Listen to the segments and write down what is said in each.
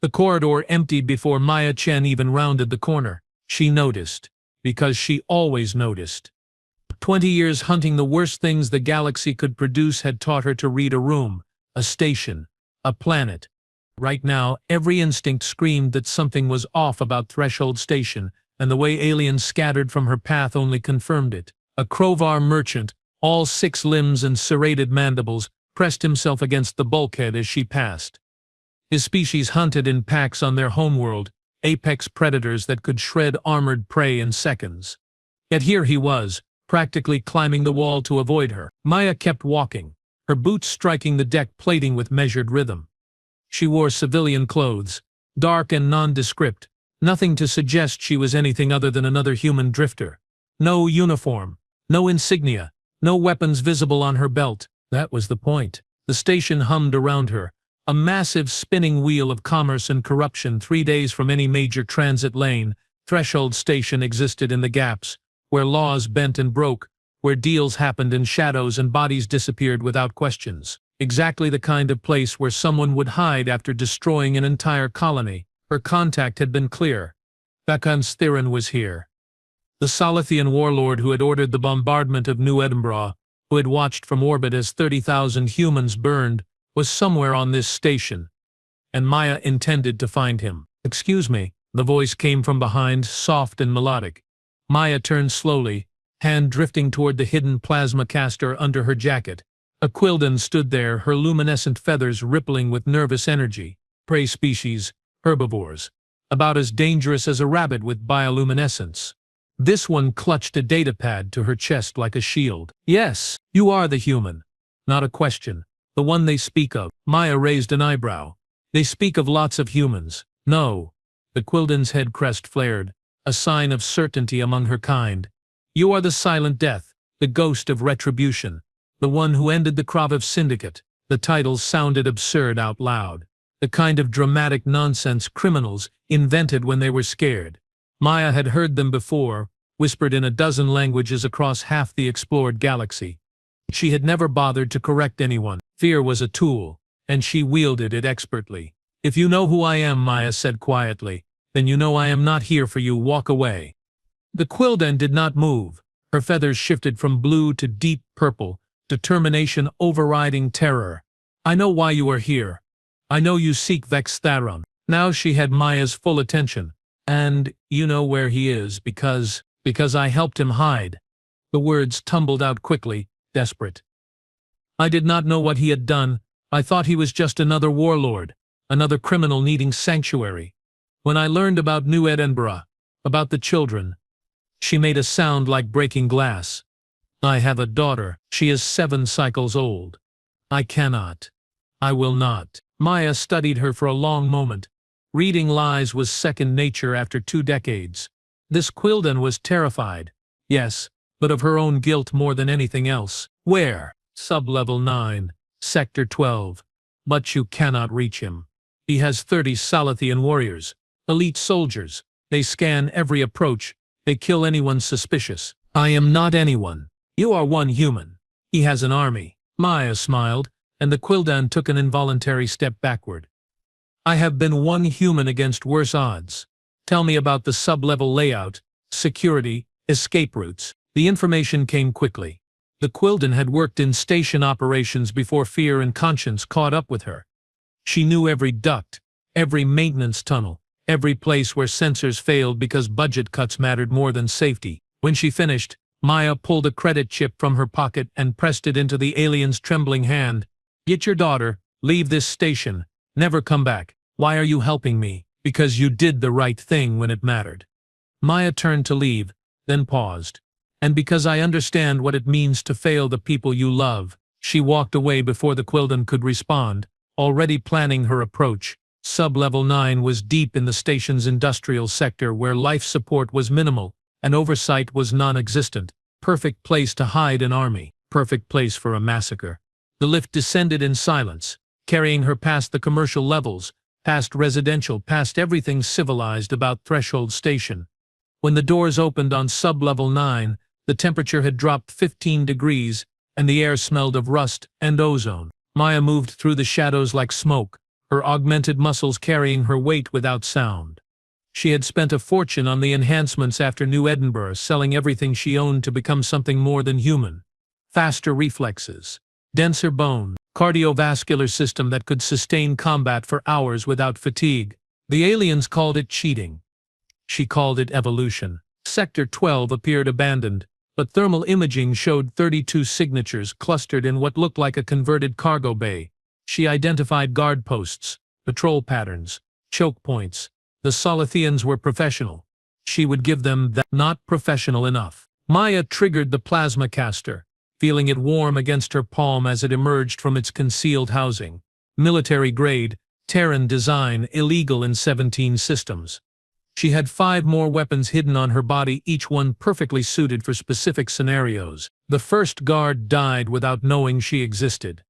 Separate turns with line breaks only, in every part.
The corridor emptied before Maya Chen even rounded the corner. She noticed, because she always noticed. 20 years hunting the worst things the galaxy could produce had taught her to read a room, a station, a planet. Right now, every instinct screamed that something was off about Threshold Station, and the way aliens scattered from her path only confirmed it. A Crovar merchant, all 6 limbs and serrated mandibles, pressed himself against the bulkhead as she passed. His species hunted in packs on their homeworld, apex predators that could shred armored prey in seconds. Yet here he was, practically climbing the wall to avoid her. Maya kept walking, her boots striking the deck plating with measured rhythm. She wore civilian clothes, dark and nondescript, nothing to suggest she was anything other than another human drifter. No uniform, no insignia, no weapons visible on her belt. That was the point. The station hummed around her, a massive spinning wheel of commerce and corruption 3 days from any major transit lane. Threshold Station existed in the gaps, where laws bent and broke, where deals happened in shadows and bodies disappeared without questions. Exactly the kind of place where someone would hide after destroying an entire colony. Her contact had been clear. Bakan Thiran was here. The Salathian warlord who had ordered the bombardment of New Edinburgh, who had watched from orbit as 30,000 humans burned, was somewhere on this station. And Maya intended to find him. "Excuse me," the voice came from behind, soft and melodic. Maya turned slowly, hand drifting toward the hidden plasma caster under her jacket. A Quildan stood there, her luminescent feathers rippling with nervous energy. Prey species, herbivores. About as dangerous as a rabbit with bioluminescence. This one clutched a datapad to her chest like a shield. "Yes, you are the human. Not a question. The one they speak of." Maya raised an eyebrow. "They speak of lots of humans." "No." The Quildan's head crest flared, a sign of certainty among her kind. "You are the silent death, the ghost of retribution. The one who ended the Kraviv Syndicate." The titles sounded absurd out loud. The kind of dramatic nonsense criminals invented when they were scared. Maya had heard them before, whispered in a dozen languages across half the explored galaxy. She had never bothered to correct anyone. Fear was a tool, and she wielded it expertly. "If you know who I am," Maya said quietly, "then you know I am not here for you. Walk away." The Quildan did not move. Her feathers shifted from blue to deep purple, determination overriding terror. "I know why you are here. I know you seek Vex Tharon." Now she had Maya's full attention. "And you know where he is because I helped him hide." The words tumbled out quickly, desperate. "I did not know what he had done. I thought he was just another warlord, another criminal needing sanctuary. When I learned about New Edinburgh, about the children." She made a sound like breaking glass. "I have a daughter. She is 7 cycles old. I cannot. I will not." Maya studied her for a long moment. Reading lies was second nature after 2 decades. This Quildan was terrified. Yes, but of her own guilt more than anything else. "Where?" "Sub-level 9, Sector 12. But you cannot reach him. He has 30 Salathian warriors, elite soldiers. They scan every approach. They kill anyone suspicious. I am not anyone. You are one human. He has an army." Maya smiled, and the Quildan took an involuntary step backward. "I have been one human against worse odds. Tell me about the sub-level layout, security, escape routes." The information came quickly. The Quildan had worked in station operations before fear and conscience caught up with her. She knew every duct, every maintenance tunnel, every place where sensors failed because budget cuts mattered more than safety. When she finished, Maya pulled a credit chip from her pocket and pressed it into the alien's trembling hand. "Get your daughter, leave this station, never come back." "Why are you helping me?" "Because you did the right thing when it mattered." Maya turned to leave, then paused. "And because I understand what it means to fail the people you love." She walked away before the Quildan could respond, already planning her approach. Sub-level 9 was deep in the station's industrial sector where life support was minimal and oversight was non-existent. Perfect place to hide an army. Perfect place for a massacre. The lift descended in silence, carrying her past the commercial levels, past residential, past everything civilized about Threshold Station. When the doors opened on sub-level 9, the temperature had dropped 15 degrees, and the air smelled of rust and ozone. Maya moved through the shadows like smoke, her augmented muscles carrying her weight without sound. She had spent a fortune on the enhancements after New Edinburgh, selling everything she owned to become something more than human. Faster reflexes, denser bone, cardiovascular system that could sustain combat for hours without fatigue. The aliens called it cheating. She called it evolution. Sector 12 appeared abandoned, but thermal imaging showed 32 signatures clustered in what looked like a converted cargo bay. She identified guard posts, patrol patterns, choke points. The Solithians were professional. She would give them that. Not professional enough. Maya triggered the plasma caster, feeling it warm against her palm as it emerged from its concealed housing. Military grade, Terran design, illegal in 17 systems. She had 5 more weapons hidden on her body, each one perfectly suited for specific scenarios. The first guard died without knowing she existed.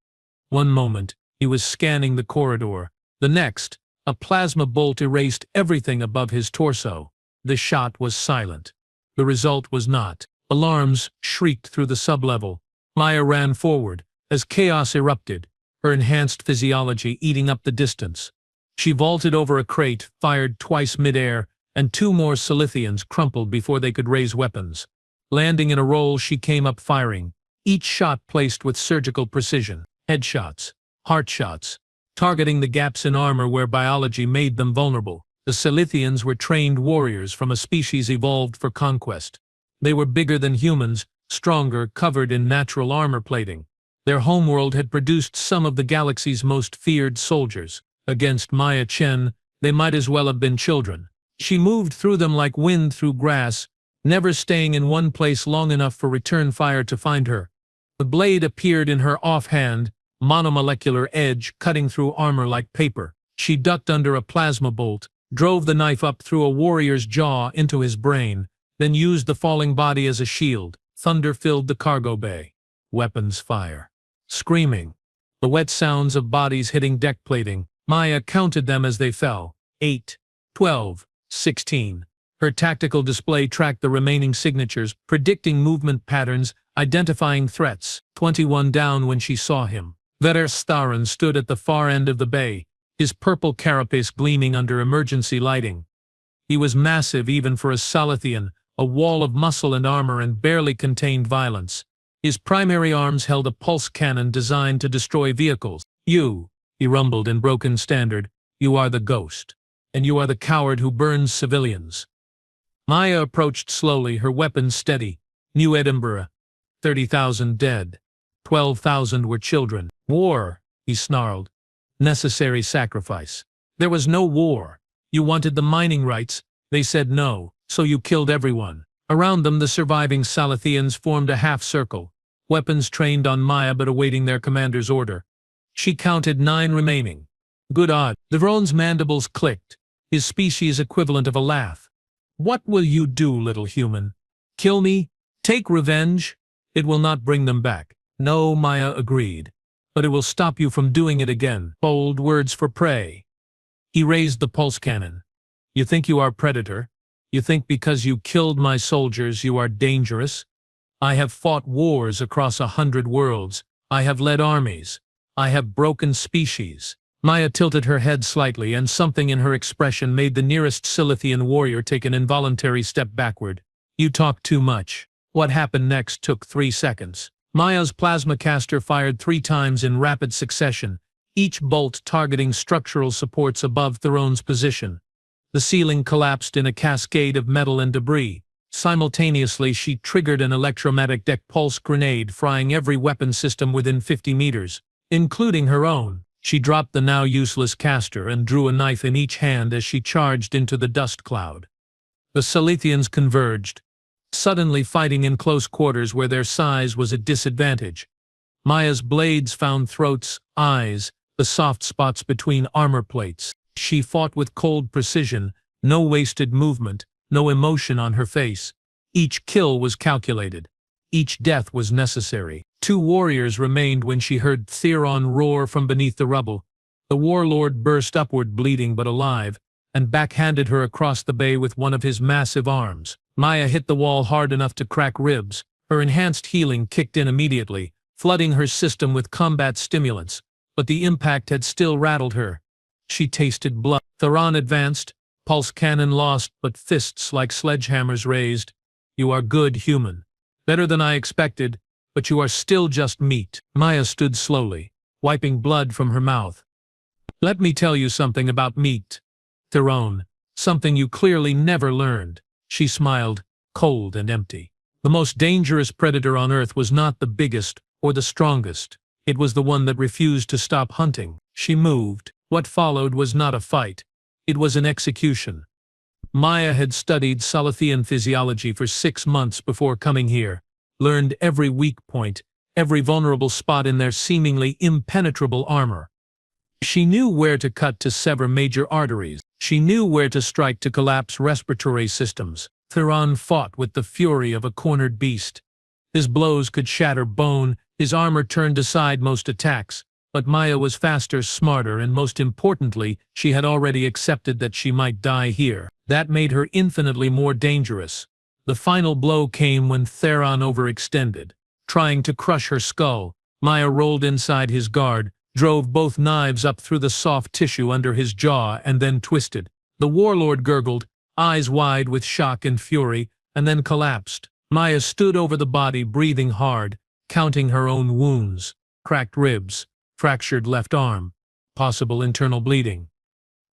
One moment, he was scanning the corridor. The next, a plasma bolt erased everything above his torso. The shot was silent. The result was not. Alarms shrieked through the sublevel. Maya ran forward as chaos erupted, her enhanced physiology eating up the distance. She vaulted over a crate, fired twice midair, and 2 more Silithians crumpled before they could raise weapons. Landing in a roll, she came up firing, each shot placed with surgical precision. Headshots, heart shots, targeting the gaps in armor where biology made them vulnerable. The Silithians were trained warriors from a species evolved for conquest. They were bigger than humans, stronger, covered in natural armor plating. Their homeworld had produced some of the galaxy's most feared soldiers. Against Maya Chen, they might as well have been children. She moved through them like wind through grass, never staying in one place long enough for return fire to find her. The blade appeared in her offhand, monomolecular edge cutting through armor like paper. She ducked under a plasma bolt, drove the knife up through a warrior's jaw into his brain, then used the falling body as a shield. Thunder filled the cargo bay. Weapons fire. Screaming. The wet sounds of bodies hitting deck plating. Maya counted them as they fell. 8, 12, 16. Her tactical display tracked the remaining signatures, predicting movement patterns, identifying threats. 21 down when she saw him. Vetter Staran stood at the far end of the bay, his purple carapace gleaming under emergency lighting. He was massive even for a Solithian, a wall of muscle and armor and barely contained violence. His primary arms held a pulse cannon designed to destroy vehicles. "You," he rumbled in broken standard, "you are the ghost. And you are the coward who burns civilians." Maya approached slowly, her weapons steady. New Edinburgh. 30,000 dead. 12,000 were children. "War," he snarled. "Necessary sacrifice." "There was no war. You wanted the mining rights. They said no, so you killed everyone." Around them, the surviving Salithians formed a half-circle, weapons trained on Maya but awaiting their commander's order. She counted 9 remaining. Good odd. Devron's mandibles clicked, his species equivalent of a laugh. "What will you do, little human? Kill me? Take revenge? It will not bring them back." "No," Maya agreed. "But it will stop you from doing it again." Bold words for prey. He raised the pulse cannon. "You think you are predator? You think because you killed my soldiers you are dangerous? I have fought wars across 100 worlds. I have led armies. I have broken species." Maya tilted her head slightly, and something in her expression made the nearest Silithian warrior take an involuntary step backward. "You talk too much." What happened next took 3 seconds. Maya's plasma caster fired 3 times in rapid succession, each bolt targeting structural supports above Theron's position. The ceiling collapsed in a cascade of metal and debris. Simultaneously, she triggered an electromagnetic pulse grenade, frying every weapon system within 50 meters, including her own. She dropped the now useless caster and drew a knife in each hand as she charged into the dust cloud. The Silithians converged, suddenly fighting in close quarters where their size was a disadvantage. Maya's blades found throats, eyes, the soft spots between armor plates. She fought with cold precision, no wasted movement, no emotion on her face. Each kill was calculated. Each death was necessary. 2 warriors remained when she heard Theron roar from beneath the rubble. The warlord burst upward, bleeding but alive, and backhanded her across the bay with one of his massive arms. Maya hit the wall hard enough to crack ribs. Her enhanced healing kicked in immediately, flooding her system with combat stimulants, but the impact had still rattled her. She tasted blood. Theron advanced, pulse cannon lost but fists like sledgehammers raised. You are good human. Better than I expected, but you are still just meat. Maya stood slowly, wiping blood from her mouth. Let me tell you something about meat, Theron, something you clearly never learned. She smiled, cold and empty. The most dangerous predator on Earth was not the biggest or the strongest. It was the one that refused to stop hunting. She moved. What followed was not a fight. It was an execution. Maya had studied Salathian physiology for 6 months before coming here, learned every weak point, every vulnerable spot in their seemingly impenetrable armor. She knew where to cut to sever major arteries. She knew where to strike to collapse respiratory systems. Theron fought with the fury of a cornered beast. His blows could shatter bone, his armor turned aside most attacks, but Maya was faster, smarter, and most importantly, she had already accepted that she might die here. That made her infinitely more dangerous. The final blow came when Theron overextended. Trying to crush her skull, Maya rolled inside his guard, drove both knives up through the soft tissue under his jaw, and then twisted. The warlord gurgled, eyes wide with shock and fury, and then collapsed. Maya stood over the body, breathing hard, counting her own wounds. Cracked ribs, fractured left arm, possible internal bleeding.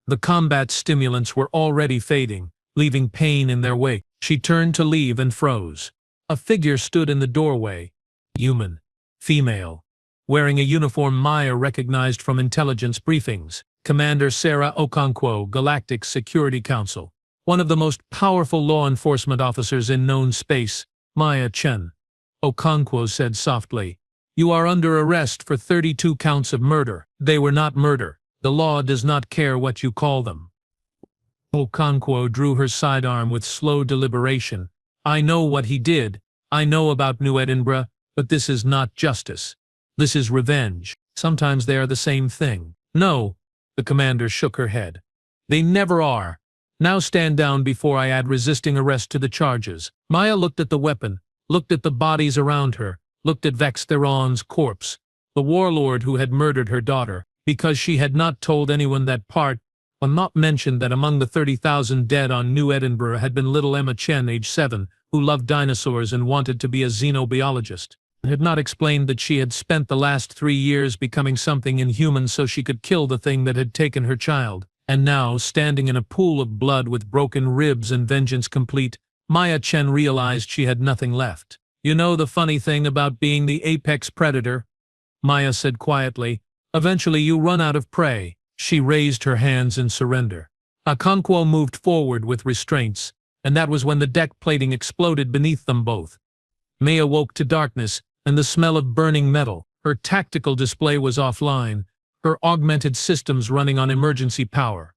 The combat stimulants were already fading, leaving pain in their wake. She turned to leave and froze. A figure stood in the doorway. Human. Female. Wearing a uniform Maya recognized from intelligence briefings. Commander Sarah Okonkwo, Galactic Security Council. One of the most powerful law enforcement officers in known space, Maya Chen. Okonkwo said softly, "You are under arrest for 32 counts of murder." They were not murder. The law does not care what you call them. Okonkwo drew her sidearm with slow deliberation. I know what he did. I know about New Edinburgh, but this is not justice. This is revenge. Sometimes they are the same thing. No, the commander shook her head. They never are. Now stand down before I add resisting arrest to the charges. Maya looked at the weapon, looked at the bodies around her, looked at Vex Theron's corpse, the warlord who had murdered her daughter, because she had not told anyone that part, or not mentioned that among the 30,000 dead on New Edinburgh had been little Emma Chen, age 7, who loved dinosaurs and wanted to be a xenobiologist. Had not explained that she had spent the last 3 years becoming something inhuman so she could kill the thing that had taken her child. And now, standing in a pool of blood with broken ribs and vengeance complete, Maya Chen realized she had nothing left. You know the funny thing about being the apex predator? Maya said quietly. Eventually you run out of prey. She raised her hands in surrender. Okonkwo moved forward with restraints, and that was when the deck plating exploded beneath them both. Maya woke to darkness and the smell of burning metal. Her tactical display was offline, her augmented systems running on emergency power.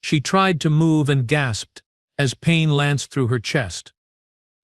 She tried to move and gasped as pain lanced through her chest.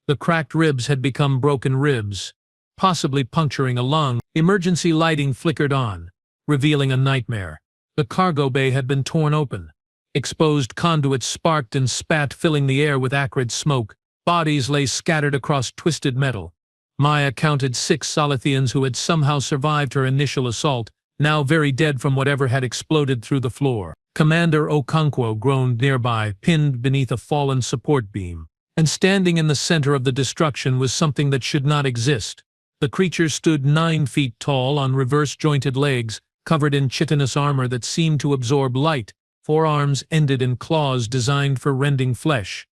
The cracked ribs had become broken ribs, possibly puncturing a lung. Emergency lighting flickered on, revealing a nightmare. The cargo bay had been torn open. Exposed conduits sparked and spat, filling the air with acrid smoke. Bodies lay scattered across twisted metal. Maya counted 6 Salathians who had somehow survived her initial assault, now very dead from whatever had exploded through the floor. Commander Okonkwo groaned nearby, pinned beneath a fallen support beam. And standing in the center of the destruction was something that should not exist. The creature stood 9 feet tall on reverse-jointed legs, covered in chitinous armor that seemed to absorb light. 4 arms ended in claws designed for rending flesh.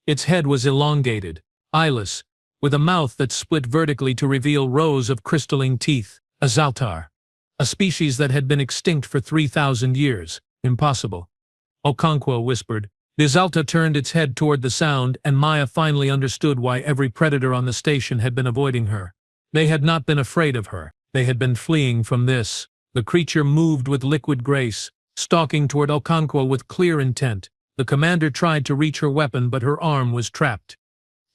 Its head was elongated, eyeless, with a mouth that split vertically to reveal rows of crystalline teeth. A Zaltar. A species that had been extinct for 3,000 years. Impossible. Okonkwo whispered. The Zalta turned its head toward the sound, and Maya finally understood why every predator on the station had been avoiding her. They had not been afraid of her. They had been fleeing from this. The creature moved with liquid grace, stalking toward Okonkwo with clear intent. The commander tried to reach her weapon, but her arm was trapped.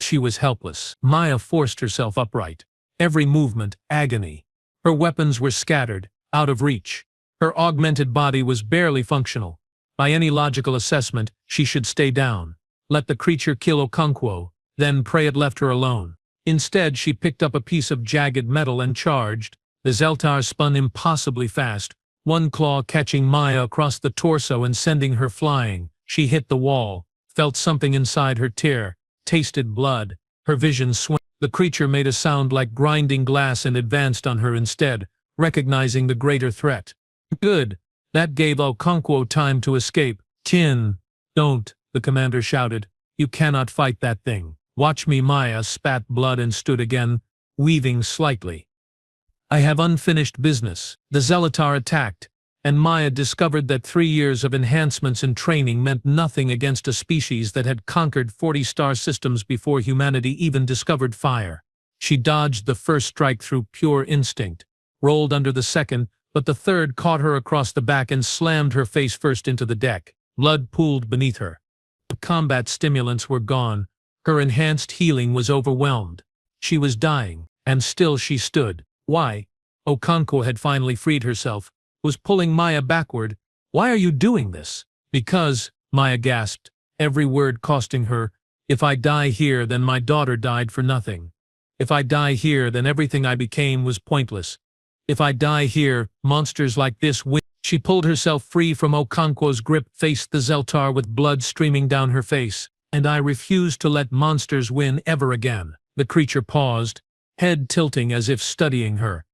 She was helpless. Maya forced herself upright. Every movement, agony. Her weapons were scattered, out of reach. Her augmented body was barely functional. By any logical assessment, she should stay down. Let the creature kill Okonkwo, then pray it left her alone. Instead, she picked up a piece of jagged metal and charged. The Zeltar spun impossibly fast, one claw catching Maya across the torso and sending her flying. She hit the wall, felt something inside her tear, tasted blood. Her vision swam. The creature made a sound like grinding glass and advanced on her instead, recognizing the greater threat. Good. That gave Okonkwo time to escape. Chin. Don't, the commander shouted. You cannot fight that thing. Watch me. Maya spat blood and stood again, weaving slightly. I have unfinished business. The Zelatar attacked, and Maya discovered that 3 years of enhancements and training meant nothing against a species that had conquered 40 star systems before humanity even discovered fire. She dodged the first strike through pure instinct, rolled under the second, but the third caught her across the back and slammed her face first into the deck. Blood pooled beneath her. The combat stimulants were gone. Her enhanced healing was overwhelmed. She was dying, and still she stood. Why? Okonkwo had finally freed herself, was pulling Maya backward. Why are you doing this? Because, Maya gasped, every word costing her, if I die here then my daughter died for nothing. If I die here then everything I became was pointless. If I die here, monsters like this win. She pulled herself free from Okonkwo's grip, faced the Zelatar with blood streaming down her face. And I refuse to let monsters win ever again. The creature paused, head tilting as if studying her.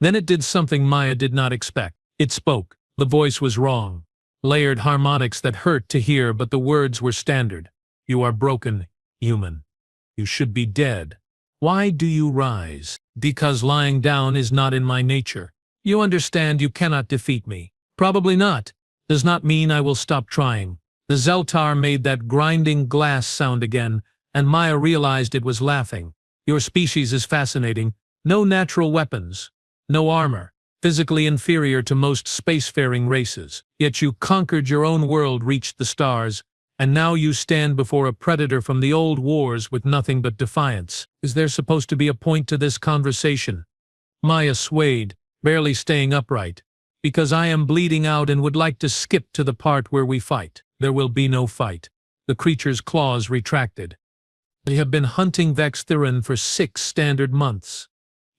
Then it did something Maya did not expect. It spoke. The voice was wrong. Layered harmonics that hurt to hear, but the words were standard. You are broken, human. You should be dead. Why do you rise? Because lying down is not in my nature. You understand you cannot defeat me. Probably not. Does not mean I will stop trying. The Zelatar made that grinding glass sound again, and Maya realized it was laughing. Your species is fascinating. No natural weapons. No armor. Physically inferior to most spacefaring races. Yet you conquered your own world, reached the stars, and now you stand before a predator from the old wars with nothing but defiance. Is there supposed to be a point to this conversation? Maya swayed, barely staying upright. Because I am bleeding out and would like to skip to the part where we fight. There will be no fight. The creature's claws retracted. They have been hunting Vex Theron for 6 standard months.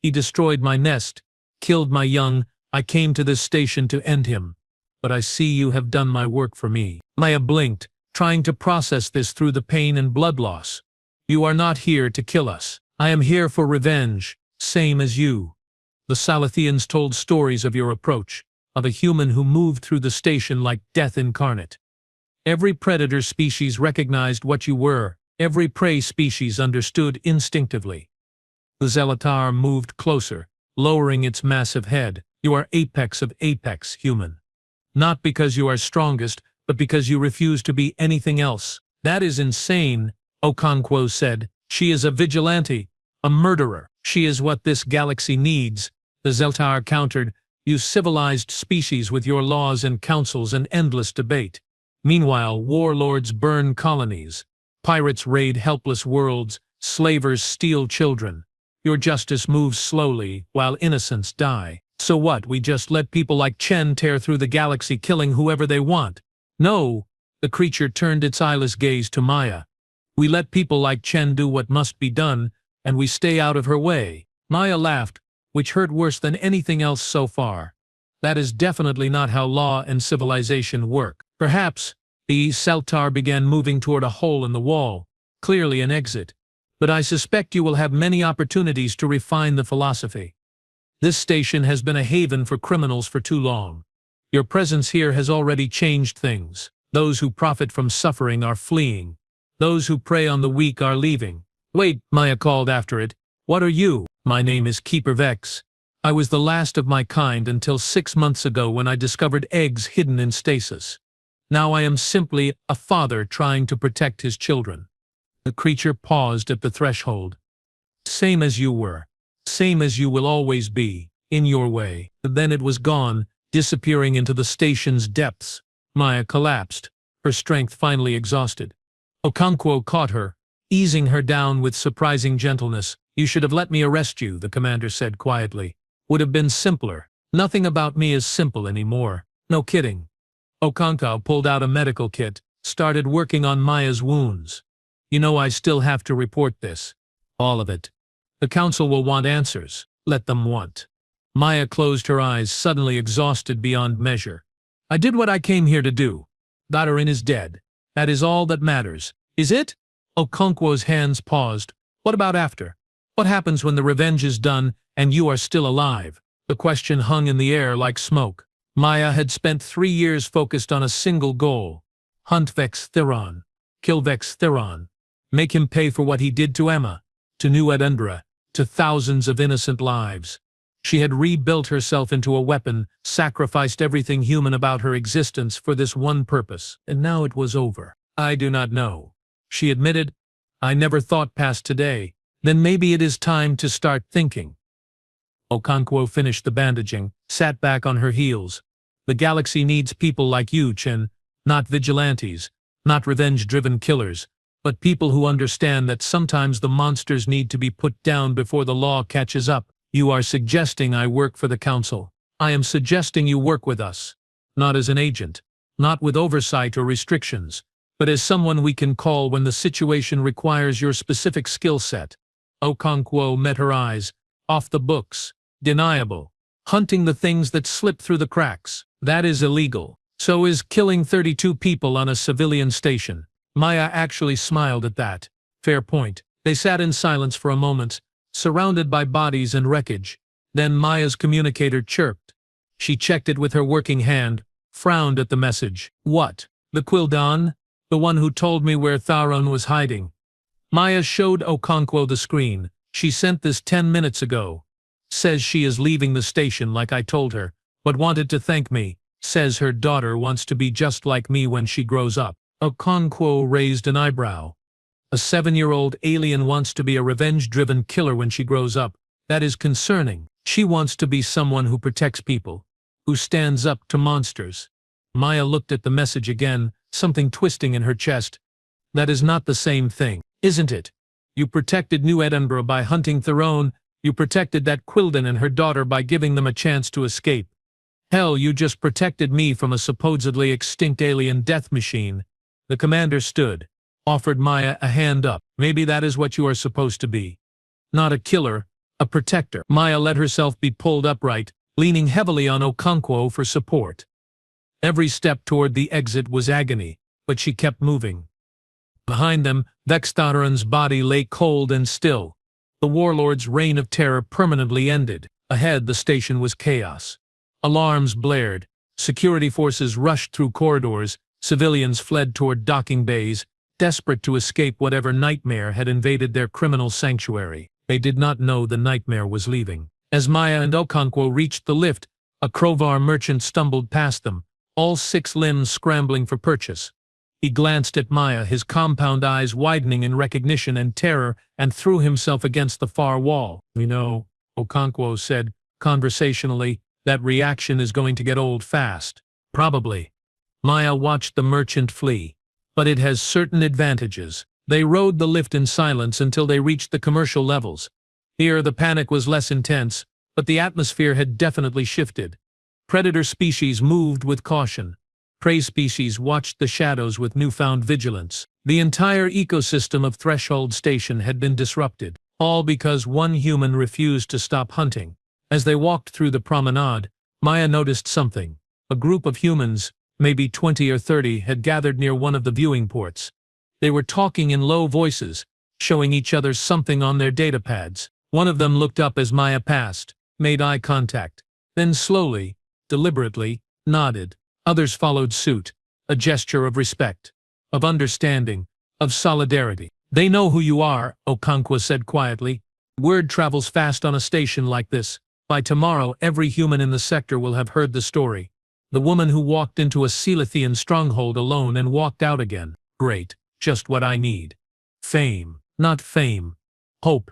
He destroyed my nest, killed my young. I came to this station to end him. But I see you have done my work for me. Maya blinked, trying to process this through the pain and blood loss. You are not here to kill us. I am here for revenge, same as you. The Salathians told stories of your approach, of a human who moved through the station like death incarnate. Every predator species recognized what you were. Every prey species understood instinctively. The Zelatar moved closer, lowering its massive head. You are apex of apex, human. Not because you are strongest, but because you refuse to be anything else. That is insane, Okonkwo said. She is a vigilante, a murderer. She is what this galaxy needs, the Zelatar countered. You civilized species with your laws and councils and endless debate. Meanwhile, warlords burn colonies. Pirates raid helpless worlds. Slavers steal children. Your justice moves slowly, while innocents die. So what, we just let people like Chen tear through the galaxy killing whoever they want? No, the creature turned its eyeless gaze to Maya. We let people like Chen do what must be done, and we stay out of her way. Maya laughed, which hurt worse than anything else so far. That is definitely not how law and civilization work. Perhaps. The Zelatar began moving toward a hole in the wall, clearly an exit. But I suspect you will have many opportunities to refine the philosophy. This station has been a haven for criminals for too long. Your presence here has already changed things. Those who profit from suffering are fleeing. Those who prey on the weak are leaving. Wait, Maya called after it. What are you? My name is Keeper Vex. I was the last of my kind until 6 months ago when I discovered eggs hidden in stasis. Now I am simply a father trying to protect his children. The creature paused at the threshold. Same as you were. Same as you will always be, in your way. Then it was gone, disappearing into the station's depths. Maya collapsed, her strength finally exhausted. Okonkwo caught her, easing her down with surprising gentleness. You should have let me arrest you, the commander said quietly. Would have been simpler. Nothing about me is simple anymore. No kidding. Okonkwo pulled out a medical kit, started working on Maya's wounds. You know I still have to report this. All of it. The council will want answers. Let them want. Maya closed her eyes, suddenly exhausted beyond measure. I did what I came here to do. Dadarin is dead. That is all that matters. Is it? Okonkwo's hands paused. What about after? What happens when the revenge is done and you are still alive? The question hung in the air like smoke. Maya had spent 3 years focused on a single goal. Hunt Vex Theron. Kill Vex Theron. Make him pay for what he did to Emma, to New Edinburgh, to thousands of innocent lives. She had rebuilt herself into a weapon, sacrificed everything human about her existence for this one purpose, and now it was over. I do not know, she admitted. I never thought past today. Then maybe it is time to start thinking. Okonkwo finished the bandaging, sat back on her heels. The galaxy needs people like you, Chen, not vigilantes, not revenge-driven killers, but people who understand that sometimes the monsters need to be put down before the law catches up. You are suggesting I work for the Council. I am suggesting you work with us. Not as an agent, not with oversight or restrictions, but as someone we can call when the situation requires your specific skill set. Okonkwo met her eyes. Off the books. Deniable. Hunting the things that slip through the cracks. That is illegal. So is killing 32 people on a civilian station. Maya actually smiled at that. Fair point. They sat in silence for a moment, surrounded by bodies and wreckage. Then Maya's communicator chirped. She checked it with her working hand, frowned at the message. What? The Quildan? The one who told me where Tharon was hiding. Maya showed Okonkwo the screen. She sent this 10 minutes ago. Says she is leaving the station like I told her, but wanted to thank me. Says her daughter wants to be just like me when she grows up. Okonkwo raised an eyebrow. A 7-year-old alien wants to be a revenge-driven killer when she grows up. That is concerning. She wants to be someone who protects people, who stands up to monsters. Maya looked at the message again, something twisting in her chest. That is not the same thing, isn't it? You protected New Edinburgh by hunting Theron. You protected that Quildan and her daughter by giving them a chance to escape. Hell, you just protected me from a supposedly extinct alien death machine. The commander stood, offered Maya a hand up. Maybe that is what you are supposed to be. Not a killer, a protector. Maya let herself be pulled upright, leaning heavily on Okonkwo for support. Every step toward the exit was agony, but she kept moving. Behind them, Vex Theron's body lay cold and still. The warlord's reign of terror permanently ended. Ahead, the station was chaos. Alarms blared. Security forces rushed through corridors. Civilians fled toward docking bays, desperate to escape whatever nightmare had invaded their criminal sanctuary. They did not know the nightmare was leaving. As Maya and Okonkwo reached the lift, a Crovar merchant stumbled past them, all 6 limbs scrambling for purchase. He glanced at Maya, his compound eyes widening in recognition and terror, and threw himself against the far wall. You know, Okonkwo said, conversationally, that reaction is going to get old fast. Probably. Maya watched the merchant flee. But it has certain advantages. They rode the lift in silence until they reached the commercial levels. Here the panic was less intense, but the atmosphere had definitely shifted. Predator species moved with caution. Prey species watched the shadows with newfound vigilance. The entire ecosystem of Threshold Station had been disrupted, all because one human refused to stop hunting. As they walked through the promenade, Maya noticed something. A group of humans, maybe 20 or 30, had gathered near one of the viewing ports. They were talking in low voices, showing each other something on their datapads. One of them looked up as Maya passed, made eye contact, then slowly, deliberately, nodded. Others followed suit, a gesture of respect, of understanding, of solidarity. They know who you are, Okonkwo said quietly. Word travels fast on a station like this. By tomorrow, every human in the sector will have heard the story. The woman who walked into a Celathian stronghold alone and walked out again. Great, just what I need. Fame, not fame. Hope.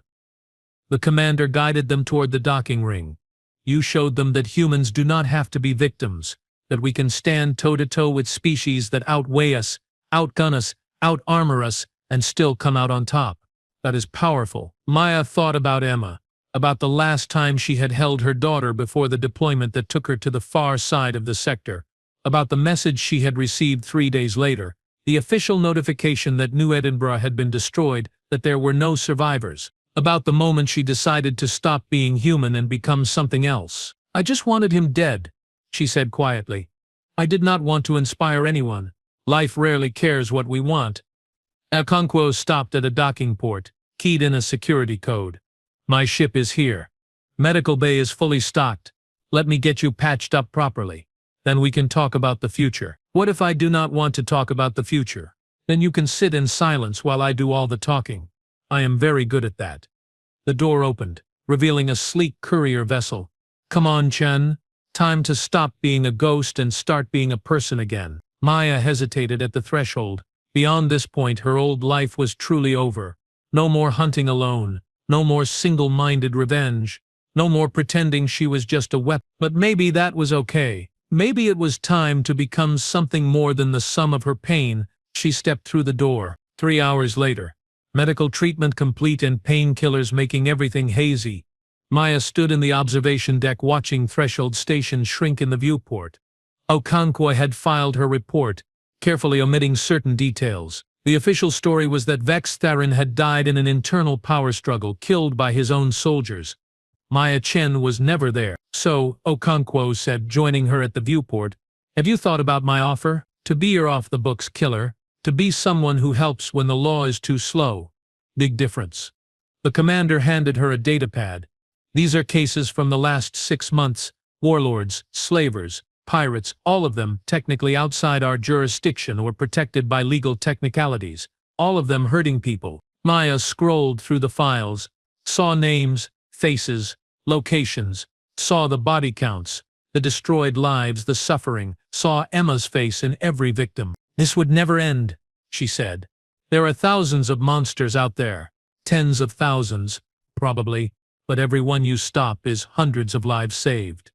The commander guided them toward the docking ring. You showed them that humans do not have to be victims, that we can stand toe-to-toe with species that outweigh us, outgun us, out-armor us, and still come out on top. That is powerful. Maya thought about Emma, about the last time she had held her daughter before the deployment that took her to the far side of the sector, about the message she had received 3 days later, the official notification that New Edinburgh had been destroyed, that there were no survivors. About the moment she decided to stop being human and become something else. "I just wanted him dead," she said quietly. "I did not want to inspire anyone. Life rarely cares what we want." Okonkwo stopped at a docking port, keyed in a security code. "My ship is here. Medical bay is fully stocked. Let me get you patched up properly. Then we can talk about the future." "What if I do not want to talk about the future?" "Then you can sit in silence while I do all the talking. I am very good at that." The door opened, revealing a sleek courier vessel. "Come on, Chen. Time to stop being a ghost and start being a person again." Maya hesitated at the threshold. Beyond this point, her old life was truly over. No more hunting alone. No more single-minded revenge. No more pretending she was just a weapon. But maybe that was okay. Maybe it was time to become something more than the sum of her pain. She stepped through the door. 3 hours later, medical treatment complete and painkillers making everything hazy, Maya stood in the observation deck watching Threshold Station shrink in the viewport. Okonkwo had filed her report, carefully omitting certain details. The official story was that Vex Theron had died in an internal power struggle, killed by his own soldiers. Maya Chen was never there. "So," Okonkwo said, joining her at the viewport, "have you thought about my offer? To be your off-the-books killer? To be someone who helps when the law is too slow? Big difference." The commander handed her a datapad. "These are cases from the last 6 months. Warlords, slavers, pirates, all of them technically outside our jurisdiction or protected by legal technicalities. All of them hurting people." Maya scrolled through the files, saw names, faces, locations, saw the body counts, the destroyed lives, the suffering, saw Emma's face in every victim. "This would never end," she said. "There are thousands of monsters out there. Tens of thousands, probably, but every one you stop is hundreds of lives saved.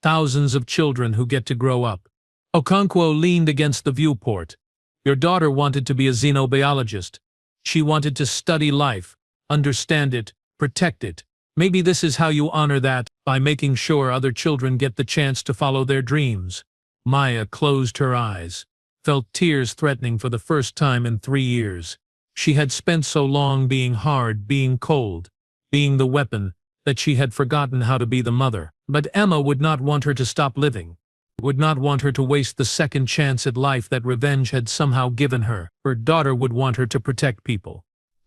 Thousands of children who get to grow up." Okonkwo leaned against the viewport. "Your daughter wanted to be a xenobiologist. She wanted to study life, understand it, protect it. Maybe this is how you honor that, by making sure other children get the chance to follow their dreams." Maya closed her eyes, felt tears threatening for the first time in 3 years. She had spent so long being hard, being cold, being the weapon, that she had forgotten how to be the mother. But Emma would not want her to stop living, would not want her to waste the second chance at life that revenge had somehow given her. Her daughter would want her to protect people,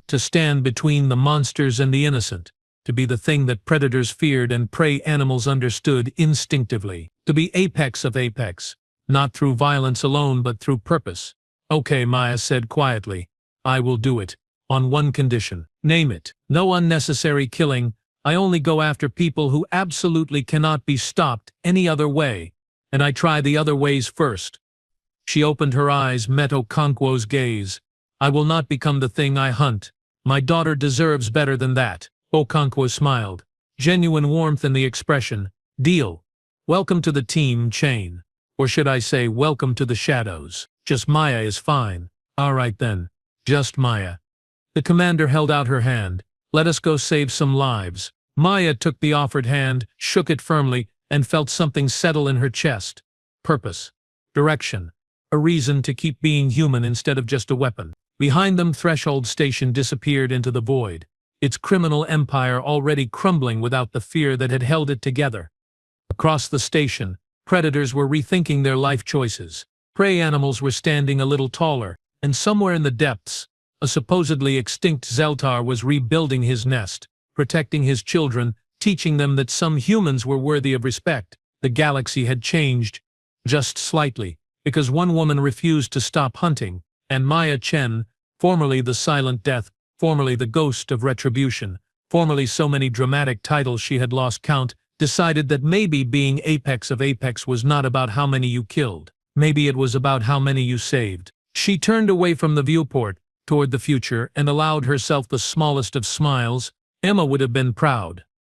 to stand between the monsters and the innocent, to be the thing that predators feared and prey animals understood instinctively, to be apex of apex, not through violence alone but through purpose. "Okay," Maya said quietly, "I will do it, on one condition." "Name it." "No unnecessary killing. I only go after people who absolutely cannot be stopped any other way, and I try the other ways first." She opened her eyes, met Okonkwo's gaze. "I will not become the thing I hunt. My daughter deserves better than that." Okonkwo smiled, genuine warmth in the expression. "Deal. Welcome to the team, Chain. Or should I say, welcome to the shadows. Just Maya is fine." "All right then. Just Maya." The commander held out her hand. "Let us go save some lives." Maya took the offered hand, shook it firmly, and felt something settle in her chest. Purpose. Direction. A reason to keep being human instead of just a weapon. Behind them, Threshold Station disappeared into the void, its criminal empire already crumbling without the fear that had held it together. Across the station, predators were rethinking their life choices. Prey animals were standing a little taller, and somewhere in the depths, a supposedly extinct Zeltar was rebuilding his nest, protecting his children, teaching them that some humans were worthy of respect. The galaxy had changed, just slightly, because one woman refused to stop hunting, and Maya Chen, formerly the Silent Death, formerly the Ghost of Retribution, formerly so many dramatic titles she had lost count, decided that maybe being apex of apex was not about how many you killed. Maybe it was about how many you saved. She turned away from the viewport, toward the future, and allowed herself the smallest of smiles. Emma would have been proud.